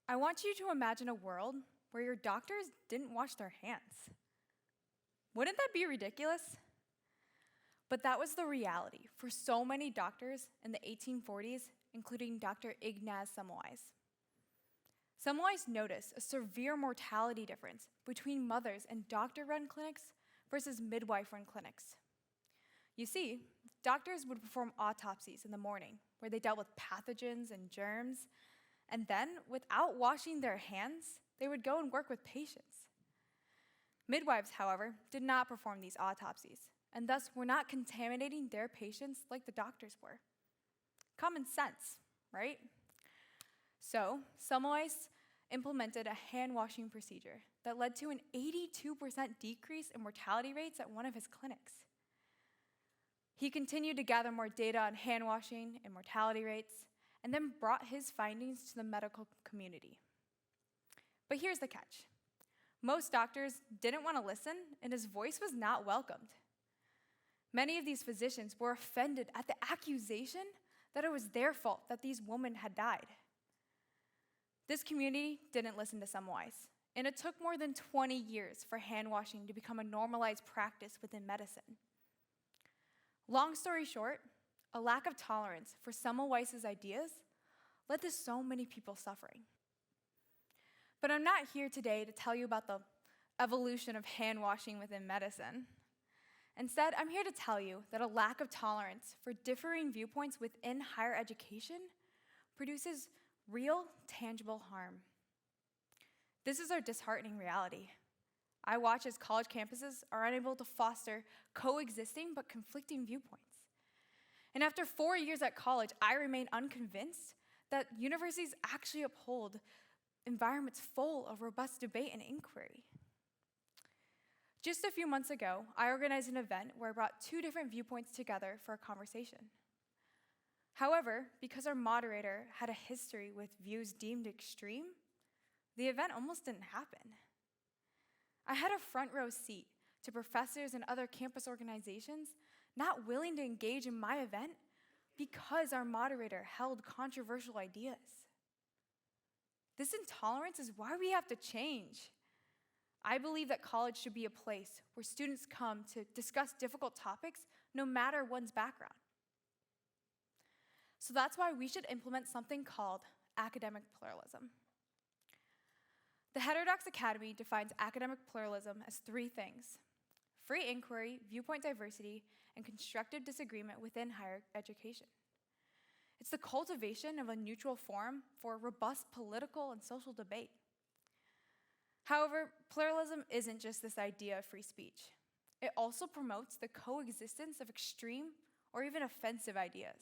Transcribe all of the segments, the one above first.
I want you to imagine a world where your doctors didn't wash their hands. Wouldn't that be ridiculous? But that was the reality for so many doctors in the 1840s, including Dr. Ignaz Semmelweis. Semmelweis noticed a severe mortality difference between mothers in doctor-run clinics versus midwife-run clinics. You see, doctors would perform autopsies in the morning where they dealt with pathogens and germs, and then, without washing their hands, they would go and work with patients. Midwives, however, did not perform these autopsies, and thus were not contaminating their patients like the doctors were. Common sense, right? So, Semmelweis implemented a hand-washing procedure that led to an 82% decrease in mortality rates at one of his clinics. He continued to gather more data on hand-washing and mortality rates, and then brought his findings to the medical community. But here's the catch. Most doctors didn't want to listen, and his voice was not welcomed. Many of these physicians were offended at the accusation that it was their fault that these women had died. This community didn't listen to Semmelweis, and it took more than 20 years for hand-washing to become a normalized practice within medicine. Long story short, a lack of tolerance for Semmelweis' ideas led to so many people suffering. But I'm not here today to tell you about the evolution of hand-washing within medicine. Instead, I'm here to tell you that a lack of tolerance for differing viewpoints within higher education produces real, tangible harm. This is our disheartening reality. I watch as college campuses are unable to foster coexisting but conflicting viewpoints. And after 4 years at college, I remain unconvinced that universities actually uphold environments full of robust debate and inquiry. Just a few months ago, I organized an event where I brought 2 different viewpoints together for a conversation. However, because our moderator had a history with views deemed extreme, the event almost didn't happen. I had a front row seat to professors and other campus organizations not willing to engage in my event because our moderator held controversial ideas. This intolerance is why we have to change. I believe that college should be a place where students come to discuss difficult topics no matter one's background. So that's why we should implement something called academic pluralism. The Heterodox Academy defines academic pluralism as 3 things: free inquiry, viewpoint diversity, and constructive disagreement within higher education. It's the cultivation of a neutral forum for robust political and social debate. However, pluralism isn't just this idea of free speech. It also promotes the coexistence of extreme or even offensive ideas.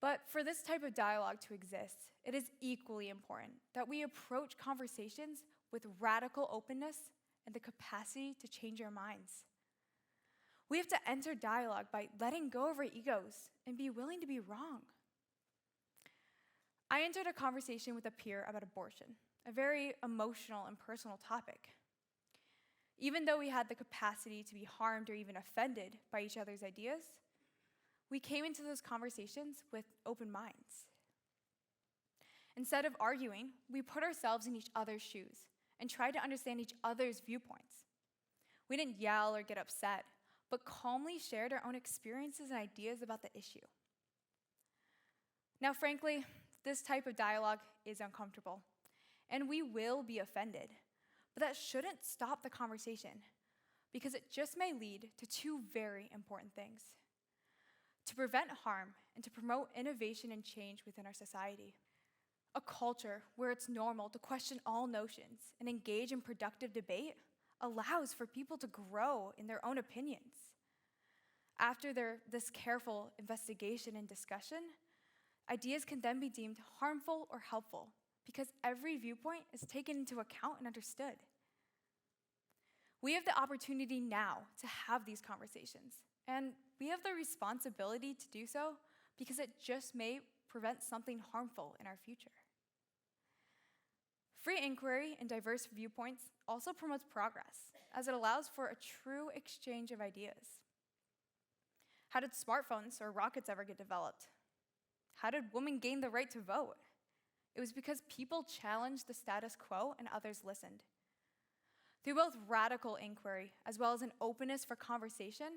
But for this type of dialogue to exist, it is equally important that we approach conversations with radical openness and the capacity to change our minds. We have to enter dialogue by letting go of our egos and be willing to be wrong. I entered a conversation with a peer about abortion, a very emotional and personal topic. Even though we had the capacity to be harmed or even offended by each other's ideas, we came into those conversations with open minds. Instead of arguing, we put ourselves in each other's shoes and tried to understand each other's viewpoints. We didn't yell or get upset, but calmly shared our own experiences and ideas about the issue. Now, frankly, this type of dialogue is uncomfortable, and we will be offended, but that shouldn't stop the conversation, because it just may lead to 2 very important things: to prevent harm and to promote innovation and change within our society. A culture where it's normal to question all notions and engage in productive debate allows for people to grow in their own opinions. After this careful investigation and discussion, ideas can then be deemed harmful or helpful because every viewpoint is taken into account and understood. We have the opportunity now to have these conversations, and we have the responsibility to do so because it just may prevent something harmful in our future. Free inquiry and diverse viewpoints also promotes progress, as it allows for a true exchange of ideas. How did smartphones or rockets ever get developed? How did women gain the right to vote? It was because people challenged the status quo and others listened. Through both radical inquiry as well as an openness for conversation,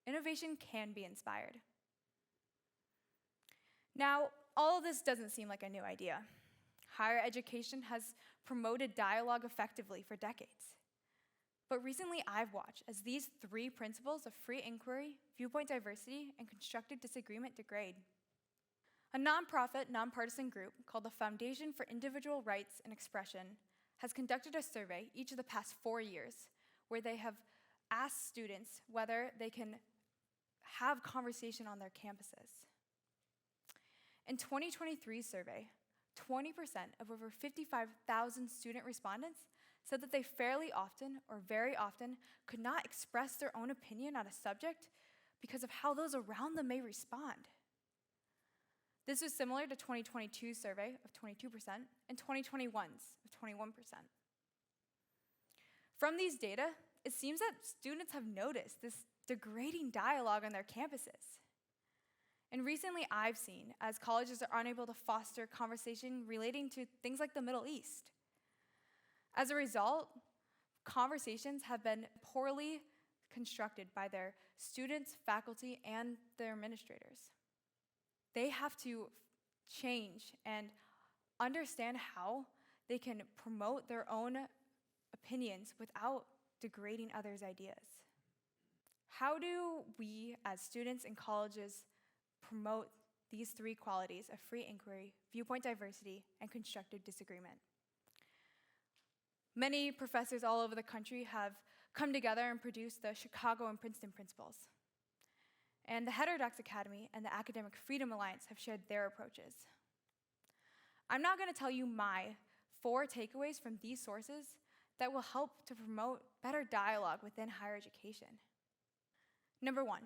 innovation can be inspired. Now, all of this doesn't seem like a new idea. Higher education has promoted dialogue effectively for decades. But recently, I've watched as these three principles of free inquiry, viewpoint diversity, and constructive disagreement degrade. A nonprofit, nonpartisan group called the Foundation for Individual Rights and Expression has conducted a survey each of the past 4 years where they have asked students whether they can have conversation on their campuses. In 2023's survey, 20% of over 55,000 student respondents said that they fairly often or very often could not express their own opinion on a subject because of how those around them may respond. This was similar to 2022's survey of 22% and 2021's of 21%. From these data, it seems that students have noticed this degrading dialogue on their campuses. And recently I've seen as colleges are unable to foster conversation relating to things like the Middle East. As a result, conversations have been poorly constructed by their students, faculty, and their administrators. They have to change and understand how they can promote their own opinions without degrading others' ideas. How do we, as students in colleges, promote these three qualities of free inquiry, viewpoint diversity, and constructive disagreement? Many professors all over the country have come together and produced the Chicago and Princeton Principles. And the Heterodox Academy and the Academic Freedom Alliance have shared their approaches. I'm not going to tell you my 4 takeaways from these sources that will help to promote better dialogue within higher education. Number 1,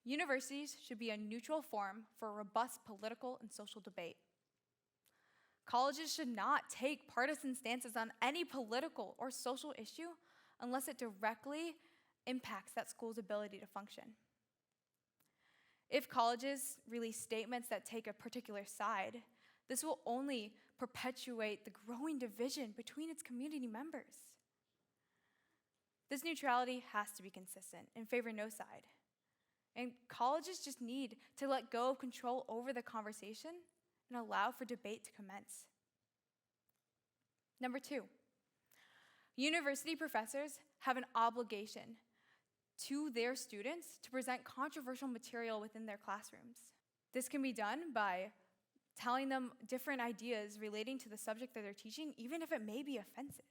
universities should be a neutral forum for robust political and social debate. Colleges should not take partisan stances on any political or social issue unless it directly impacts that school's ability to function. If colleges release statements that take a particular side, this will only perpetuate the growing division between its community members. This neutrality has to be consistent and favor no side. And colleges just need to let go of control over the conversation and allow for debate to commence. Number 2, university professors have an obligation to their students to present controversial material within their classrooms. This can be done by telling them different ideas relating to the subject that they're teaching, even if it may be offensive.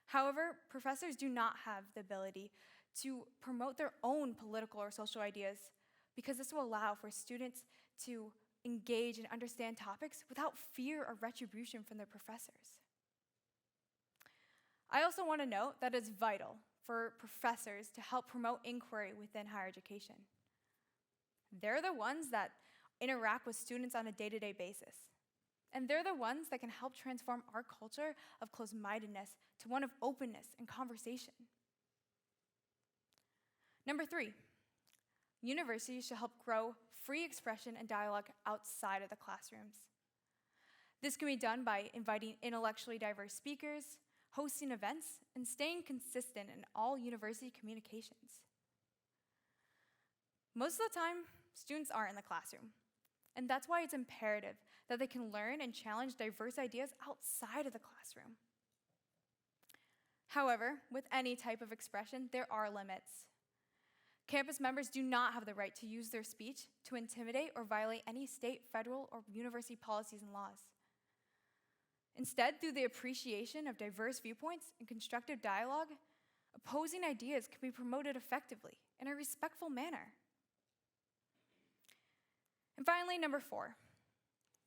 However, professors do not have the ability to promote their own political or social ideas because this will allow for students to engage and understand topics without fear or retribution from their professors. I also want to note that it's vital for professors to help promote inquiry within higher education. They're the ones that interact with students on a day-to-day basis. And they're the ones that can help transform our culture of closed-mindedness to one of openness and conversation. Number 3, universities should help grow free expression and dialogue outside of the classrooms. This can be done by inviting intellectually diverse speakers, hosting events, and staying consistent in all university communications. Most of the time, students aren't in the classroom, and that's why it's imperative that they can learn and challenge diverse ideas outside of the classroom. However, with any type of expression, there are limits. Campus members do not have the right to use their speech to intimidate or violate any state, federal, or university policies and laws. Instead, through the appreciation of diverse viewpoints and constructive dialogue, opposing ideas can be promoted effectively in a respectful manner. And finally, number 4,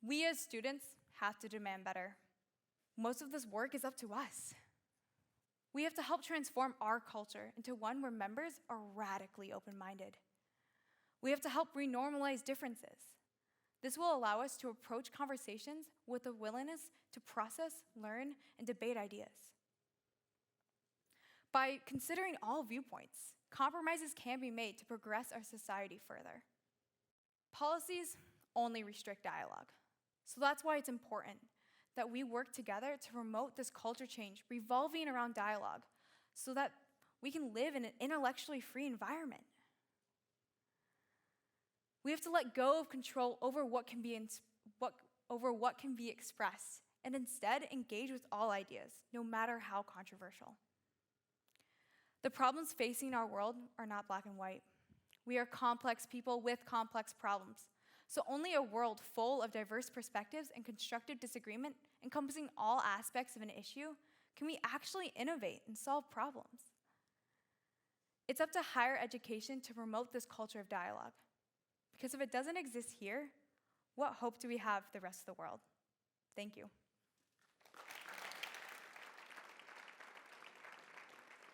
we as students have to demand better. Most of this work is up to us. We have to help transform our culture into one where members are radically open-minded. We have to help renormalize differences. This will allow us to approach conversations with a willingness to process, learn, and debate ideas. By considering all viewpoints, compromises can be made to progress our society further. Policies only restrict dialogue. So that's why it's important that we work together to promote this culture change revolving around dialogue so that we can live in an intellectually free environment. We have to let go of control over what can be expressed and instead engage with all ideas, no matter how controversial. The problems facing our world are not black and white. We are complex people with complex problems. So only a world full of diverse perspectives and constructive disagreement, encompassing all aspects of an issue, can we actually innovate and solve problems. It's up to higher education to promote this culture of dialogue. Because if it doesn't exist here, what hope do we have for the rest of the world? Thank you.